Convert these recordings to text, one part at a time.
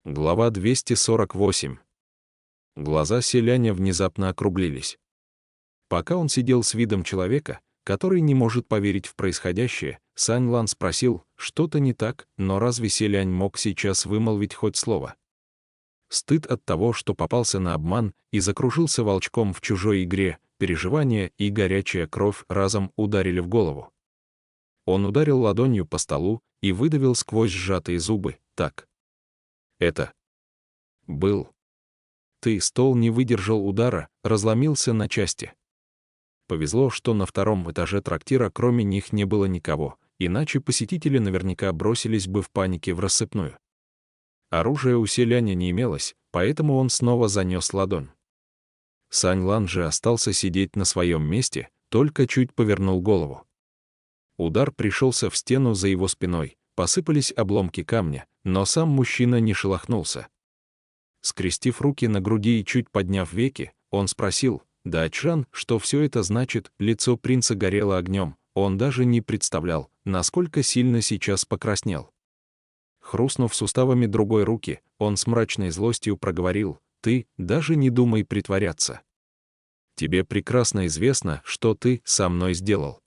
Глава 248. Глаза селяня внезапно округлились. Пока он сидел с видом человека, который не может поверить в происходящее, Сань Лан спросил, что-то не так, но разве селянь мог сейчас вымолвить хоть слово? Стыд от того, что попался на обман и закружился волчком в чужой игре, переживания и горячая кровь разом ударили в голову. Он ударил ладонью по столу и выдавил сквозь сжатые зубы: так. Это был. Стол не выдержал удара, разломился на части. Повезло, что на втором этаже трактира кроме них не было никого, иначе посетители наверняка бросились бы в панике в рассыпную. Оружия у селяня не имелось, поэтому он снова занес ладонь. Сань Лан же остался сидеть на своем месте, только чуть повернул голову. Удар пришелся в стену за его спиной, посыпались обломки камня, но сам мужчина не шелохнулся. Скрестив руки на груди и чуть подняв веки, он спросил: «Да, Чжан, что все это значит?» Лицо принца горело огнем, он даже не представлял, насколько сильно сейчас покраснел. Хрустнув суставами другой руки, он с мрачной злостью проговорил: «Ты даже не думай притворяться. Тебе прекрасно известно, что ты со мной сделал».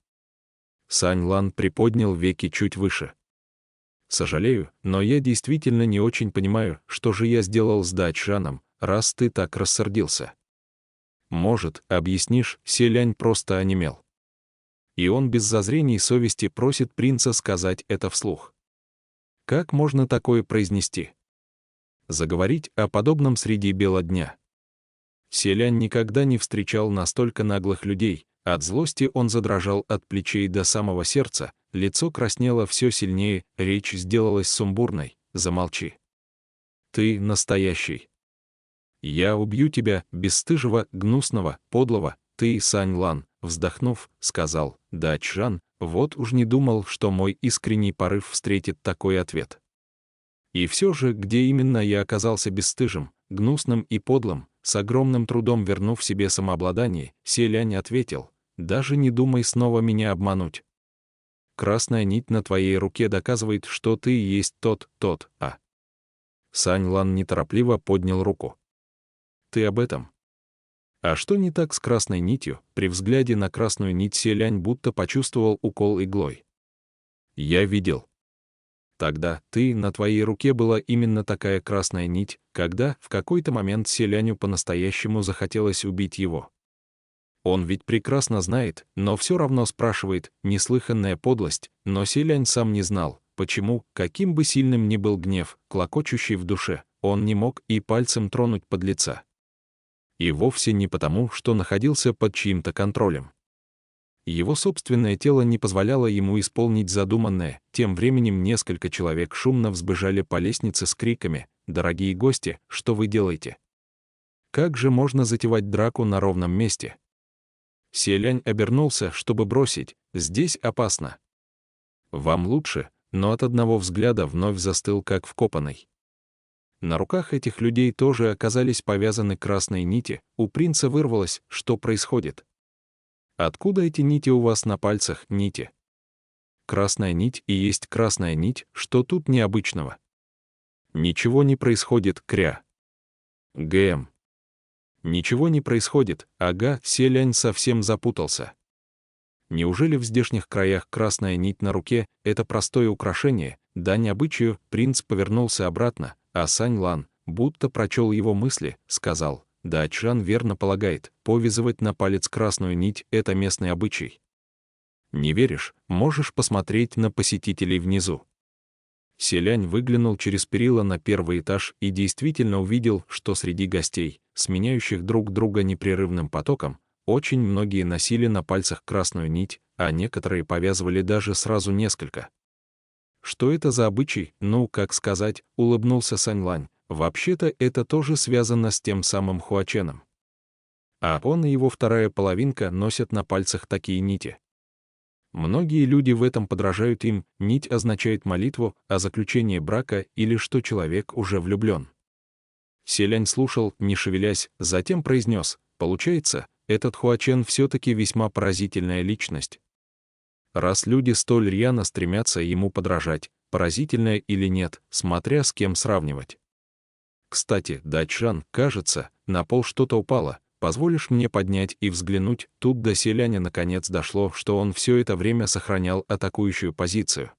Сань Лан приподнял веки чуть выше. «Сожалею, но я действительно не очень понимаю, что же я сделал с Дачжаном, раз ты так рассердился. Может, объяснишь?» Селянь просто онемел. И он без зазрений совести просит принца сказать это вслух. Как можно такое произнести? Заговорить о подобном среди бела дня? Селянь никогда не встречал настолько наглых людей. От злости он задрожал от плечей до самого сердца, лицо краснело все сильнее, речь сделалась сумбурной. «Замолчи. Ты настоящий. Я убью тебя, бесстыжего, гнусного, подлого». «Ты, Сань Лан», вздохнув, сказал: «Да, Чжан, вот уж не думал, что мой искренний порыв встретит такой ответ. И все же, где именно я оказался бесстыжим, гнусным и подлым?» С огромным трудом вернув себе самообладание, селянь ответил: «Даже не думай снова меня обмануть. Красная нить на твоей руке доказывает, что ты и есть тот. Сань Лан неторопливо поднял руку. «Ты об этом?» А что не так с красной нитью? При взгляде на красную нить селянь будто почувствовал укол иглой. «Я видел. Тогда на твоей руке была именно такая красная нить, когда в какой-то момент селяню по-настоящему захотелось убить его. Он ведь прекрасно знает, но все равно спрашивает, неслыханная подлость, но селянь сам не знал, почему, каким бы сильным ни был гнев, клокочущий в душе, он не мог и пальцем тронуть подлеца. И вовсе не потому, что находился под чьим-то контролем. Его собственное тело не позволяло ему исполнить задуманное. Тем временем несколько человек шумно взбежали по лестнице с криками: «Дорогие гости, что вы делаете? Как же можно затевать драку на ровном месте?» Селянь обернулся, чтобы бросить: «Здесь опасно. Вам лучше», но от одного взгляда вновь застыл как вкопанный. На руках этих людей тоже оказались повязаны красные нити. У принца вырвалось: «Что происходит? Откуда эти нити у вас на пальцах?» «Нити. Красная нить и есть красная нить, что тут необычного?» «Ничего не происходит, кря». «ГМ. Ничего не происходит, ага». Селянь совсем запутался. Неужели в здешних краях красная нить на руке — это простое украшение, дань обычаю? Принц повернулся обратно, а Сань Лан, будто прочел его мысли, сказал: «Да, Чжан верно полагает, повязывать на палец красную нить — это местный обычай. Не веришь? Можешь посмотреть на посетителей внизу». Селянь выглянул через перила на первый этаж и действительно увидел, что среди гостей, сменяющих друг друга непрерывным потоком, очень многие носили на пальцах красную нить, а некоторые повязывали даже сразу несколько. «Что это за обычай?» «Как сказать», — улыбнулся Сань Лань. «Вообще-то это тоже связано с тем самым Хуаченом. А он и его вторая половинка носят на пальцах такие нити. Многие люди в этом подражают им. Нить означает молитву о заключении брака или что человек уже влюблен». Селянь слушал, не шевелясь, затем произнес: «Получается, этот Хуачен все-таки весьма поразительная личность. Раз люди столь рьяно стремятся ему подражать, поразительное или нет, смотря с кем сравнивать. Кстати, Дачжан, кажется, на пол что-то упало. Позволишь мне поднять и взглянуть?» Тут до селяня наконец дошло, что он все это время сохранял атакующую позицию.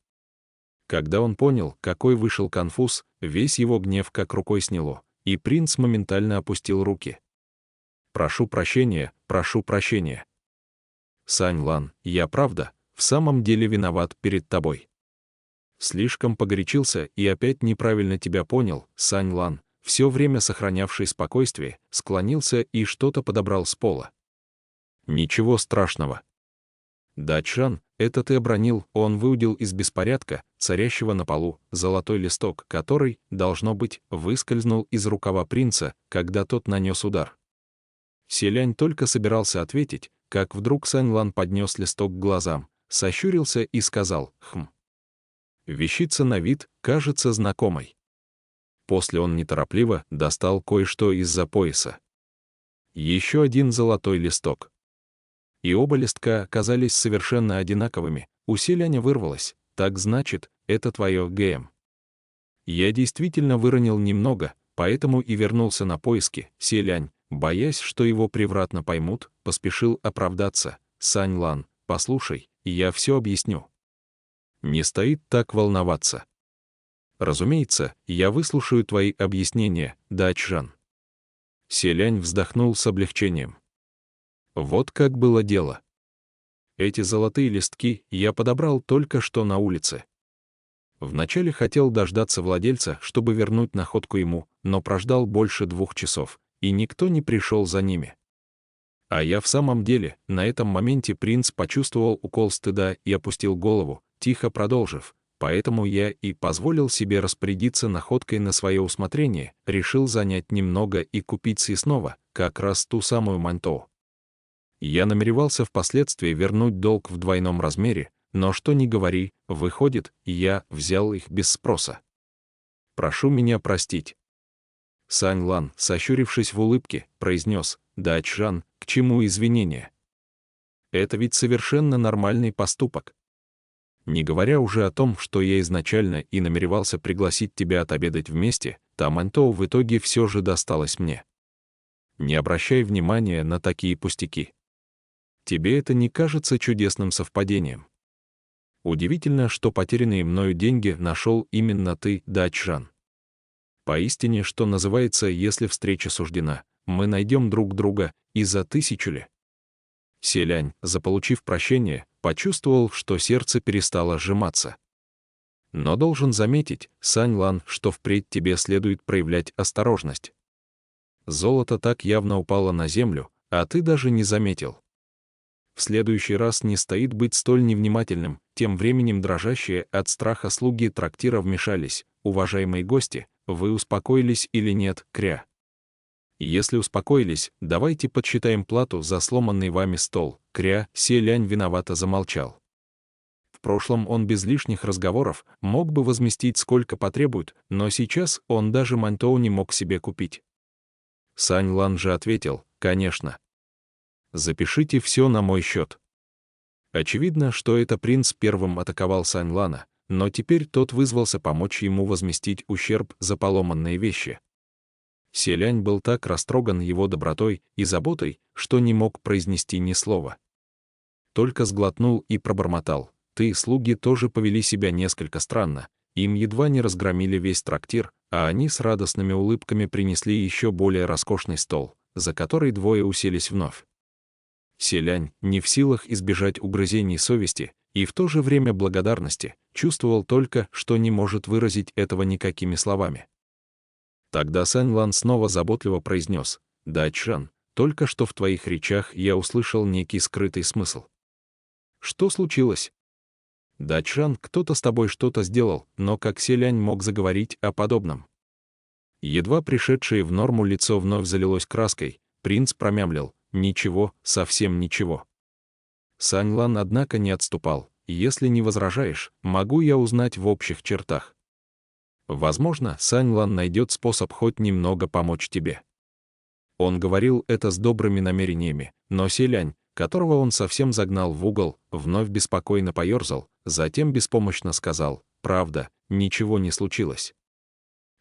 Когда он понял, какой вышел конфуз, весь его гнев как рукой сняло, и принц моментально опустил руки. прошу прощения. Сань Лан, я правда, в самом деле виноват перед тобой. Слишком погорячился и опять неправильно тебя понял». Сань Лан, все время сохранявший спокойствие, склонился и что-то подобрал с пола. «Ничего страшного. Дачжан, это ты обронил», он выудил из беспорядка, царящего на полу, золотой листок, который, должно быть, выскользнул из рукава принца, когда тот нанес удар. Селянь только собирался ответить, как вдруг Сань Лан поднес листок к глазам, сощурился и сказал: «Хм. Вещица на вид кажется знакомой». После он неторопливо достал кое-что из-за пояса. Еще один золотой листок. И оба листка оказались совершенно одинаковыми. У Селяня вырвалось: «Так значит, это твое ГМ». Я действительно выронил немного, поэтому и вернулся на поиски. Селянь, боясь, что его превратно поймут, поспешил оправдаться: «Сань Лан, послушай, я все объясню. Не стоит так волноваться. Разумеется, я выслушаю твои объяснения, Дачжан». Селянь вздохнул с облегчением. Вот как было дело. Эти золотые листки я подобрал только что на улице. Вначале хотел дождаться владельца, чтобы вернуть находку ему, но прождал больше 2 часов, и никто не пришел за ними. А я в самом деле, на этом моменте принц почувствовал укол стыда и опустил голову, тихо продолжив: «Поэтому я и позволил себе распорядиться находкой на свое усмотрение, решил занять немного и купить съестного, как раз ту самую манто. Я намеревался впоследствии вернуть долг в двойном размере, но что ни говори, выходит, я взял их без спроса. Прошу меня простить». Сань Лан, сощурившись в улыбке, произнес: «Дачжан, к чему извинения? Это ведь совершенно нормальный поступок. Не говоря уже о том, что я изначально и намеревался пригласить тебя отобедать вместе, та манто в итоге все же досталась мне. Не обращай внимания на такие пустяки. Тебе это не кажется чудесным совпадением? Удивительно, что потерянные мною деньги нашел именно ты, Дачжан. Поистине, что называется, если встреча суждена, мы найдем друг друга и за 1000 лет». Селянь, заполучив прощение, почувствовал, что сердце перестало сжиматься. «Но должен заметить, Сань Лан, что впредь тебе следует проявлять осторожность. Золото так явно упало на землю, а ты даже не заметил. В следующий раз не стоит быть столь невнимательным». Тем временем дрожащие от страха слуги трактира вмешались: «Уважаемые гости, вы успокоились или нет, Кря? Если успокоились, давайте подсчитаем плату за сломанный вами стол». Кря, Селянь виновато замолчал. В прошлом он без лишних разговоров мог бы возместить сколько потребует, но сейчас он даже манто не мог себе купить. Сань Лан же ответил: «Конечно. Запишите все на мой счет». Очевидно, что это принц первым атаковал Сань Лана, но теперь тот вызвался помочь ему возместить ущерб за поломанные вещи. Селянь был так растроган его добротой и заботой, что не мог произнести ни слова. Только сглотнул и пробормотал: «Ты, слуги, тоже повели себя несколько странно. Им едва не разгромили весь трактир, а они с радостными улыбками принесли еще более роскошный стол, за который двое уселись вновь». Селянь, не в силах избежать угрызений совести и в то же время благодарности, чувствовал только, что не может выразить этого никакими словами. Тогда Сань Лан снова заботливо произнес: «Дачжан, только что в твоих речах я услышал некий скрытый смысл. Что случилось?» «Дачжан, кто-то с тобой что-то сделал», но как Селянь мог заговорить о подобном? Едва пришедшее в норму лицо вновь залилось краской, принц промямлил: «Ничего, совсем ничего». Сань Лан, однако, не отступал: «Если не возражаешь, могу я узнать в общих чертах. Возможно, Сань Лан найдет способ хоть немного помочь тебе». Он говорил это с добрыми намерениями, но Селянь, которого он совсем загнал в угол, вновь беспокойно поерзал, затем беспомощно сказал: «Правда, ничего не случилось».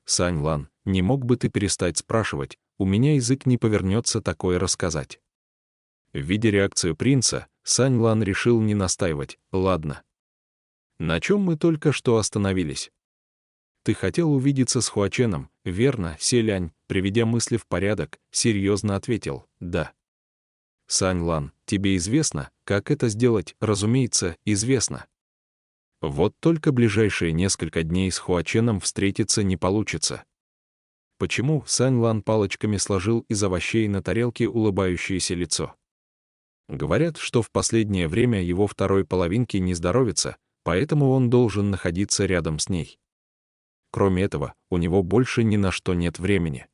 Сань Лан, не мог бы ты перестать спрашивать, у меня язык не повернется такое рассказать». Видя реакцию принца, Сань Лан решил не настаивать. «Ладно. На чем мы только что остановились?» «Ты хотел увидеться с Хуаченом, верно?» Селянь, приведя мысли в порядок, серьезно ответил: «Да». «Сань Лан, тебе известно, как это сделать?» «Разумеется, известно. Вот только ближайшие несколько дней с Хуаченом встретиться не получится». «Почему?» Сань Лан палочками сложил из овощей на тарелке улыбающееся лицо. «Говорят, что в последнее время его второй половинке не здоровится, поэтому он должен находиться рядом с ней. Кроме этого, у него больше ни на что нет времени».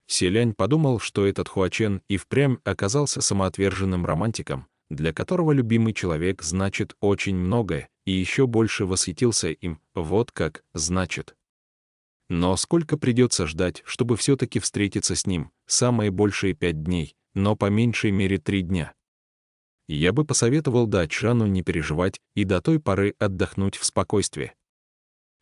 Селянь подумал, что этот Хуачен и впрямь оказался самоотверженным романтиком, для которого любимый человек значит очень многое, и еще больше восхитился им. Вот как, значит. Но сколько придется ждать, чтобы все-таки встретиться с ним? Самые большие 5 дней, но по меньшей мере 3 дня. Я бы посоветовал Дачжану не переживать и до той поры отдохнуть в спокойствии.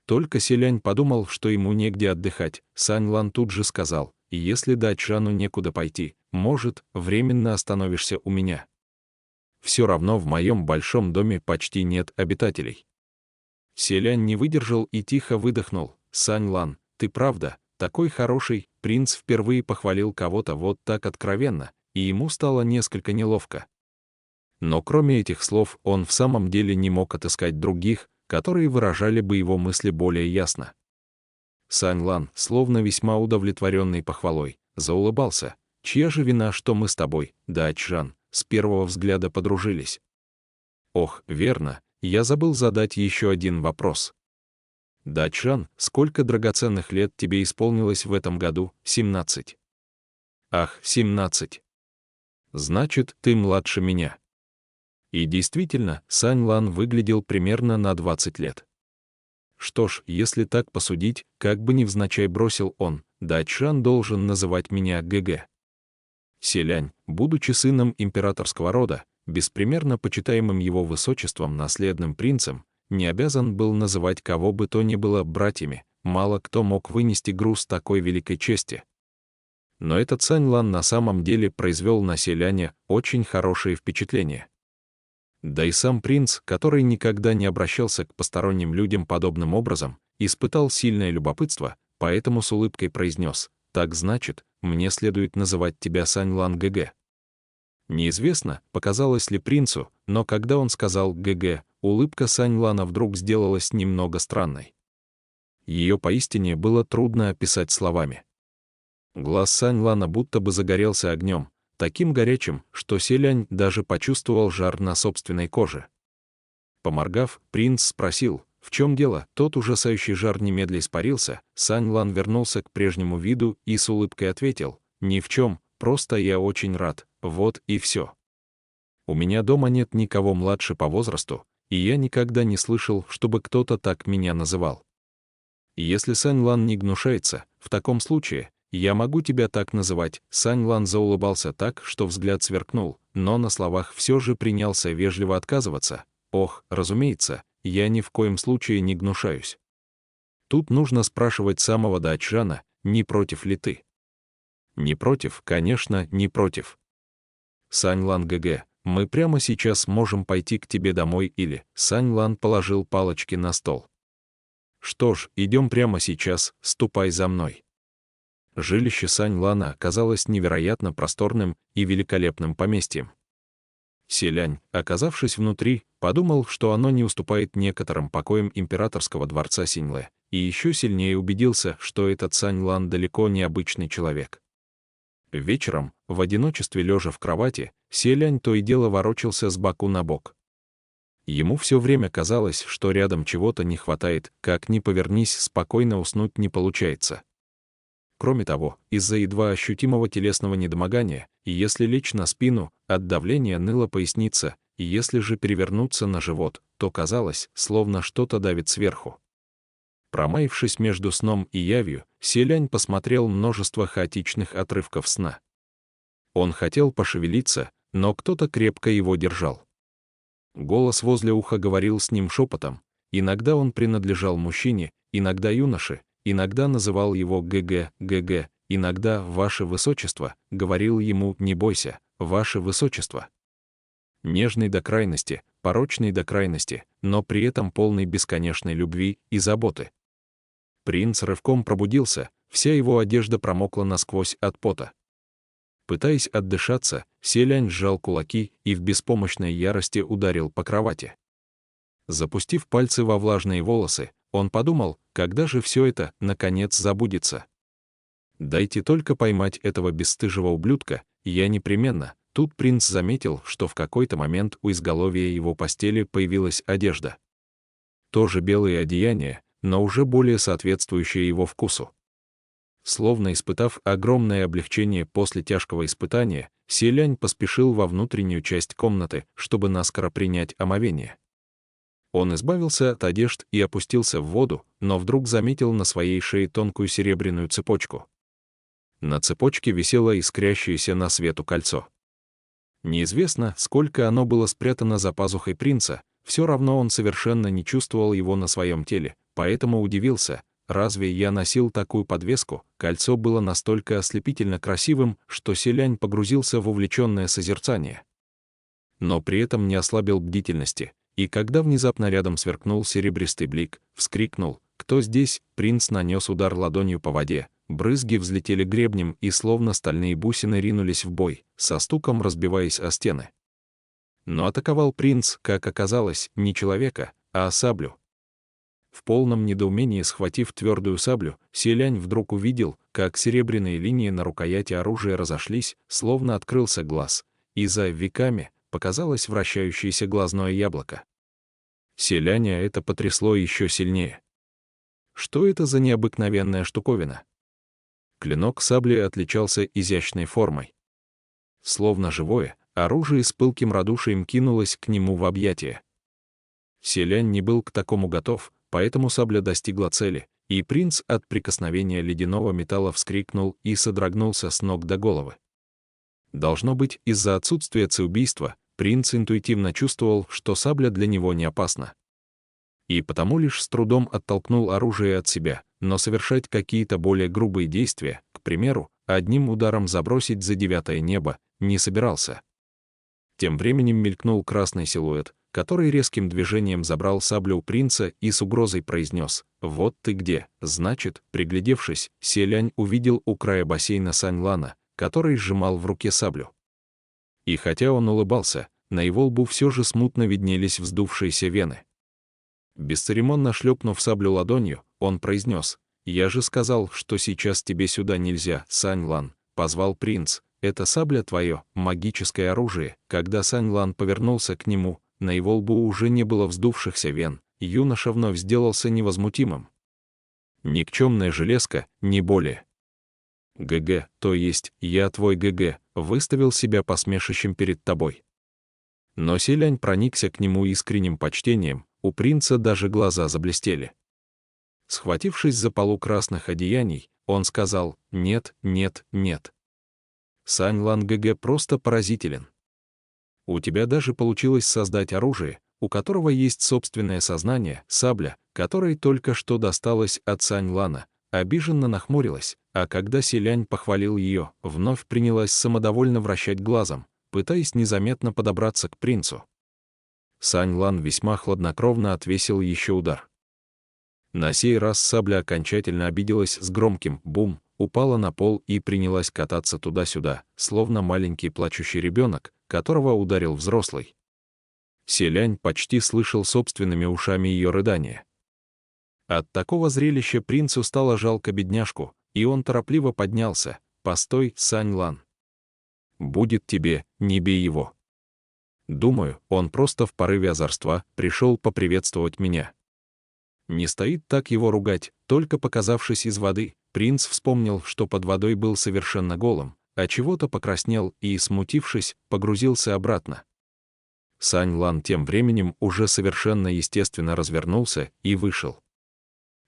Только Селянь подумал, что ему негде отдыхать, Сань Лан тут же сказал: «Если Дачжану некуда пойти, может, временно остановишься у меня. Все равно в моем большом доме почти нет обитателей». Селянь не выдержал и тихо выдохнул: «Сань Лан, ты правда такой хороший?» Принц впервые похвалил кого-то вот так откровенно, и ему стало несколько неловко. Но кроме этих слов он в самом деле не мог отыскать других, которые выражали бы его мысли более ясно. Сань Лан, словно весьма удовлетворенный похвалой, заулыбался: «Чья же вина, что мы с тобой, Дачжан, с первого взгляда подружились?» «Ох, верно, я забыл задать еще один вопрос. Дачжан, сколько драгоценных лет тебе исполнилось в этом году?» 17. «Ах, 17. Значит, ты младше меня». И действительно, Сань Лан выглядел примерно на 20 лет. Что ж, если так посудить, как бы невзначай бросил он, Дачжан должен называть меня ГГ. Селянь, будучи сыном императорского рода, беспримерно почитаемым его высочеством наследным принцем, не обязан был называть кого бы то ни было братьями, мало кто мог вынести груз такой великой чести. Но этот Сань Лан на самом деле произвел на Селяня очень хорошее впечатление. Да и сам принц, который никогда не обращался к посторонним людям подобным образом, испытал сильное любопытство, поэтому с улыбкой произнес: «Так значит, мне следует называть тебя Сань Лан ГГ». Неизвестно, показалось ли принцу, но когда он сказал «ГГ», улыбка Сань Лана вдруг сделалась немного странной. Ее поистине было трудно описать словами. Глаз Сань Лана будто бы загорелся огнем, таким горячим, что Селянь даже почувствовал жар на собственной коже. Поморгав, принц спросил: «В чем дело?» Тот ужасающий жар немедля испарился, Сань Лан вернулся к прежнему виду и с улыбкой ответил: «Ни в чем, просто я очень рад, вот и все. У меня дома нет никого младше по возрасту, и я никогда не слышал, чтобы кто-то так меня называл. Если Сань Лан не гнушается, в таком случае я могу тебя так называть». Сань Лан заулыбался так, что взгляд сверкнул, но на словах все же принялся вежливо отказываться. «Ох, разумеется, я ни в коем случае не гнушаюсь. Тут нужно спрашивать самого Дачжана, не против ли ты?» «Не против, конечно, не против. Сань Лан ГГ, мы прямо сейчас можем пойти к тебе домой или...» Сань Лан положил палочки на стол. «Что ж, идем прямо сейчас, ступай за мной». Жилище Сань Лана оказалось невероятно просторным и великолепным поместьем. Селянь, оказавшись внутри, подумал, что оно не уступает некоторым покоям императорского дворца Синьлэ, и еще сильнее убедился, что этот Сань Лан далеко не обычный человек. Вечером, в одиночестве лежа в кровати, Селянь то и дело ворочался с боку на бок. Ему все время казалось, что рядом чего-то не хватает, как ни повернись, спокойно уснуть не получается. Кроме того, из-за едва ощутимого телесного недомогания, и если лечь на спину, от давления ныла поясница, и если же перевернуться на живот, то казалось, словно что-то давит сверху. Промаявшись между сном и явью, Селянь посмотрел множество хаотичных отрывков сна. Он хотел пошевелиться, но кто-то крепко его держал. Голос возле уха говорил с ним шепотом. Иногда он принадлежал мужчине, иногда юноше, иногда называл его ГГ, ГГ, иногда «Ваше Высочество», говорил ему «Не бойся, Ваше Высочество». Нежный до крайности, порочный до крайности, но при этом полный бесконечной любви и заботы. Принц рывком пробудился, вся его одежда промокла насквозь от пота. Пытаясь отдышаться, Селянь сжал кулаки и в беспомощной ярости ударил по кровати. Запустив пальцы во влажные волосы, он подумал, когда же все это, наконец, забудется. «Дайте только поймать этого бесстыжего ублюдка, и я непременно». Тут принц заметил, что в какой-то момент у изголовья его постели появилась одежда. Тоже белые одеяния, но уже более соответствующие его вкусу. Словно испытав огромное облегчение после тяжкого испытания, Селянь поспешил во внутреннюю часть комнаты, чтобы наскоро принять омовение. Он избавился от одежд и опустился в воду, но вдруг заметил на своей шее тонкую серебряную цепочку. На цепочке висело искрящееся на свету кольцо. Неизвестно, сколько оно было спрятано за пазухой принца, все равно он совершенно не чувствовал его на своем теле, поэтому удивился, разве я носил такую подвеску? Кольцо было настолько ослепительно красивым, что Селянь погрузился в увлеченное созерцание. Но при этом не ослабил бдительности, и когда внезапно рядом сверкнул серебристый блик, вскрикнул: «Кто здесь?» Принц нанес удар ладонью по воде. Брызги взлетели гребнем и словно стальные бусины ринулись в бой, со стуком разбиваясь о стены. Но атаковал принц, как оказалось, не человека, а саблю. В полном недоумении схватив твердую саблю, Селянь вдруг увидел, как серебряные линии на рукояти оружия разошлись, словно открылся глаз, и за веками показалось вращающееся глазное яблоко. Селяня это потрясло еще сильнее. Что это за необыкновенная штуковина? Клинок сабли отличался изящной формой. Словно живое, оружие с пылким радушием кинулось к нему в объятия. Селянь не был к такому готов, поэтому сабля достигла цели, и принц от прикосновения ледяного металла вскрикнул и содрогнулся с ног до головы. Должно быть, из-за отсутствия цеубийства принц интуитивно чувствовал, что сабля для него не опасна. И потому лишь с трудом оттолкнул оружие от себя, но совершать какие-то более грубые действия, к примеру, одним ударом забросить за 9-е небо, не собирался. Тем временем мелькнул красный силуэт, который резким движением забрал саблю у принца и с угрозой произнес: «Вот ты где». Значит, приглядевшись, Селянь увидел у края бассейна Саньлана, который сжимал в руке саблю. И хотя он улыбался, на его лбу все же смутно виднелись вздувшиеся вены. Бесцеремонно шлепнув саблю ладонью, он произнес: «Я же сказал, что сейчас тебе сюда нельзя, Саньлан», — позвал принц. «Это сабля твое, магическое оружие». Когда Саньлан повернулся к нему, на его лбу уже не было вздувшихся вен, юноша вновь сделался невозмутимым. «Никчемная железка, не более». «ГГ, то есть я твой ГГ, выставил себя посмешищем перед тобой». Но Селянь проникся к нему искренним почтением, у принца даже глаза заблестели. Схватившись за полу красных одеяний, он сказал: «Нет, нет, нет. Саньлан ГГ просто поразителен. У тебя даже получилось создать оружие, у которого есть собственное сознание, сабля, которой только что досталась от Саньлана». Обиженно нахмурилась, а когда Селянь похвалил ее, вновь принялась самодовольно вращать глазом, пытаясь незаметно подобраться к принцу. Саньлан весьма хладнокровно отвесил еще удар. На сей раз сабля окончательно обиделась с громким «бум», упала на пол и принялась кататься туда-сюда, словно маленький плачущий ребенок, которого ударил взрослый. Селянь почти слышал собственными ушами ее рыдания. От такого зрелища принцу стало жалко бедняжку, и он торопливо поднялся. «Постой, Саньлан. Будет тебе, не бей его. Думаю, он просто в порыве озорства пришел поприветствовать меня». Не стоит так его ругать, только показавшись из воды, принц вспомнил, что под водой был совершенно голым, а чего-то покраснел и, смутившись, погрузился обратно. Саньлан тем временем уже совершенно естественно развернулся и вышел.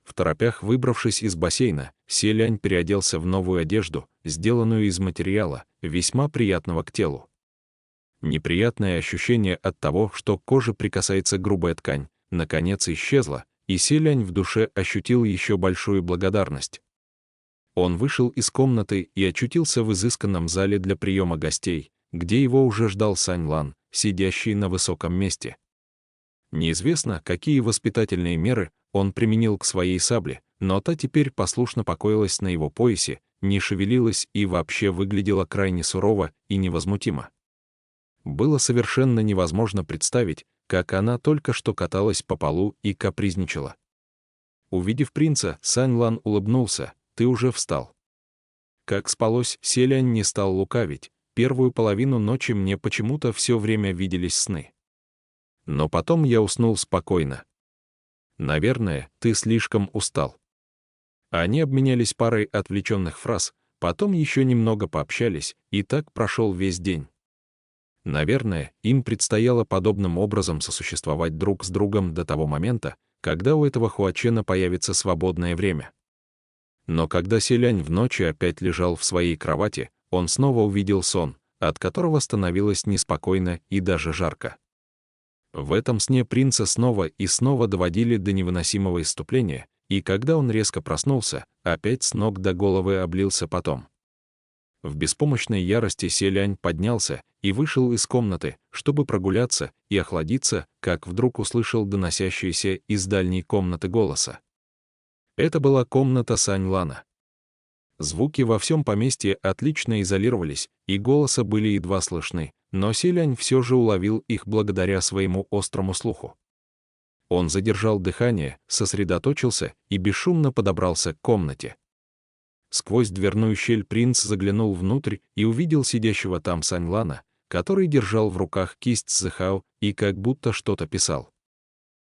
Второпях выбравшись из бассейна, Селянь переоделся в новую одежду, сделанную из материала, весьма приятного к телу. Неприятное ощущение от того, что к коже прикасается грубая ткань, наконец исчезло, и Селянь в душе ощутил еще большую благодарность. Он вышел из комнаты и очутился в изысканном зале для приема гостей, где его уже ждал Сань Лан, сидящий на высоком месте. Неизвестно, какие воспитательные меры он применил к своей сабле, но та теперь послушно покоилась на его поясе, не шевелилась и вообще выглядела крайне сурово и невозмутимо. Было совершенно невозможно представить, как она только что каталась по полу и капризничала. Увидев принца, Сань Лан улыбнулся: «Ты уже встал». Как спалось, Селянь не стал лукавить. Первую половину ночи мне почему-то все время виделись сны. Но потом я уснул спокойно. Наверное, ты слишком устал. Они обменялись парой отвлеченных фраз, потом еще немного пообщались, и так прошел весь день. Наверное, им предстояло подобным образом сосуществовать друг с другом до того момента, когда у этого Хуачена появится свободное время. Но когда Селянь в ночи опять лежал в своей кровати, он снова увидел сон, от которого становилось неспокойно и даже жарко. В этом сне принца снова и снова доводили до невыносимого исступления, и когда он резко проснулся, опять с ног до головы облился потом. В беспомощной ярости Селянь поднялся и вышел из комнаты, чтобы прогуляться и охладиться, как вдруг услышал доносящиеся из дальней комнаты голоса. Это была комната Сань Лана. Звуки во всем поместье отлично изолировались, и голоса были едва слышны, но Селянь все же уловил их благодаря своему острому слуху. Он задержал дыхание, сосредоточился и бесшумно подобрался к комнате. Сквозь дверную щель принц заглянул внутрь и увидел сидящего там Сань Лана, который держал в руках кисть Цзэхао и как будто что-то писал.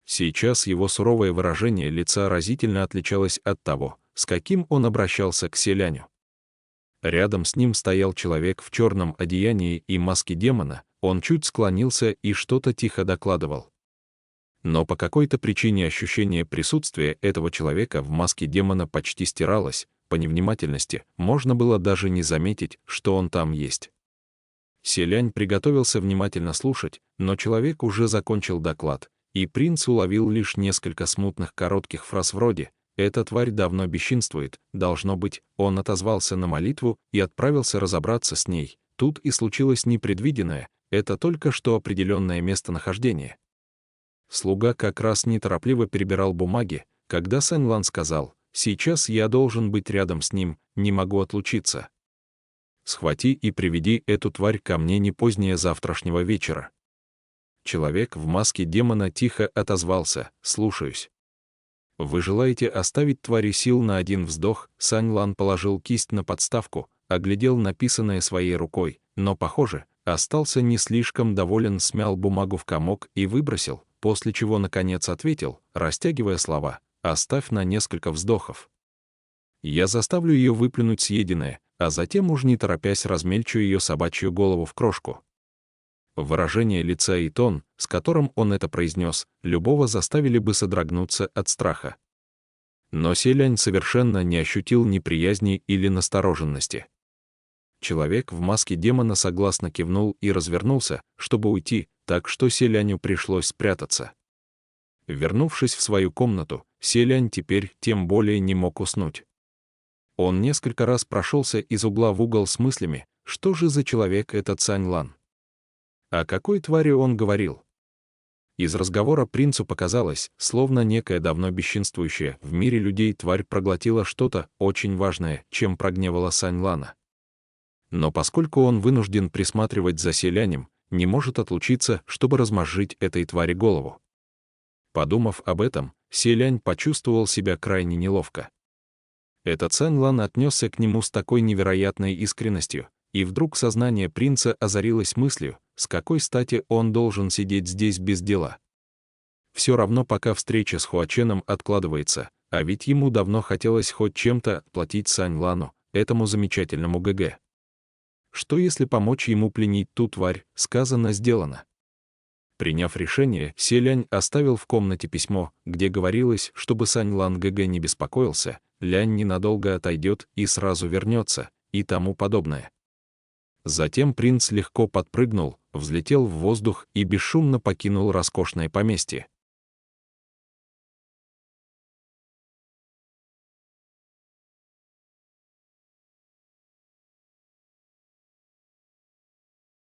Сейчас его суровое выражение лица разительно отличалось от того, с каким он обращался к Селяню. Рядом с ним стоял человек в черном одеянии и маске демона, он чуть склонился и что-то тихо докладывал. Но по какой-то причине ощущение присутствия этого человека в маске демона почти стиралось, по невнимательности можно было даже не заметить, что он там есть. Селянь приготовился внимательно слушать, но человек уже закончил доклад, и принц уловил лишь несколько смутных коротких фраз вроде «Эта тварь давно бесчинствует, должно быть, он отозвался на молитву и отправился разобраться с ней, тут и случилось непредвиденное, это только что определенное местонахождение». Слуга как раз неторопливо перебирал бумаги, когда Сань Лан сказал: «Сейчас я должен быть рядом с ним, не могу отлучиться. Схвати и приведи эту тварь ко мне не позднее завтрашнего вечера». Человек в маске демона тихо отозвался: «Слушаюсь». «Вы желаете оставить твари сил на один вздох?» Сань Лан положил кисть на подставку, оглядел написанное своей рукой, но, похоже, остался не слишком доволен, смял бумагу в комок и выбросил, после чего, наконец, ответил, растягивая слова: «Оставь на несколько вздохов. Я заставлю ее выплюнуть съеденное, а затем уж не торопясь размельчу ее собачью голову в крошку». Выражение лица и тон, с которым он это произнес, любого заставили бы содрогнуться от страха. Но Селянь совершенно не ощутил неприязни или настороженности. Человек в маске демона согласно кивнул и развернулся, чтобы уйти, так что Селяню пришлось спрятаться. Вернувшись в свою комнату, Селянь теперь тем более не мог уснуть. Он несколько раз прошелся из угла в угол с мыслями, что же за человек этот Сань Лан. О какой твари он говорил? Из разговора принцу показалось, словно некая давно бесчинствующая в мире людей тварь проглотила что-то очень важное, чем прогневала Сань Лана. Но поскольку он вынужден присматривать за Селянем, не может отлучиться, чтобы размозжить этой твари голову. Подумав об этом, Селянь почувствовал себя крайне неловко. Этот Сань Лан отнесся к нему с такой невероятной искренностью, и вдруг сознание принца озарилось мыслью, с какой стати он должен сидеть здесь без дела. Все равно пока встреча с Хуаченом откладывается, а ведь ему давно хотелось хоть чем-то отплатить Сань Лану, этому замечательному ГГ. Что если помочь ему пленить ту тварь, сказано, сделано. Приняв решение, Селянь оставил в комнате письмо, где говорилось, чтобы Сань Лан ГГ не беспокоился, Лянь ненадолго отойдет и сразу вернется, и тому подобное. Затем принц легко подпрыгнул, взлетел в воздух и бесшумно покинул роскошное поместье.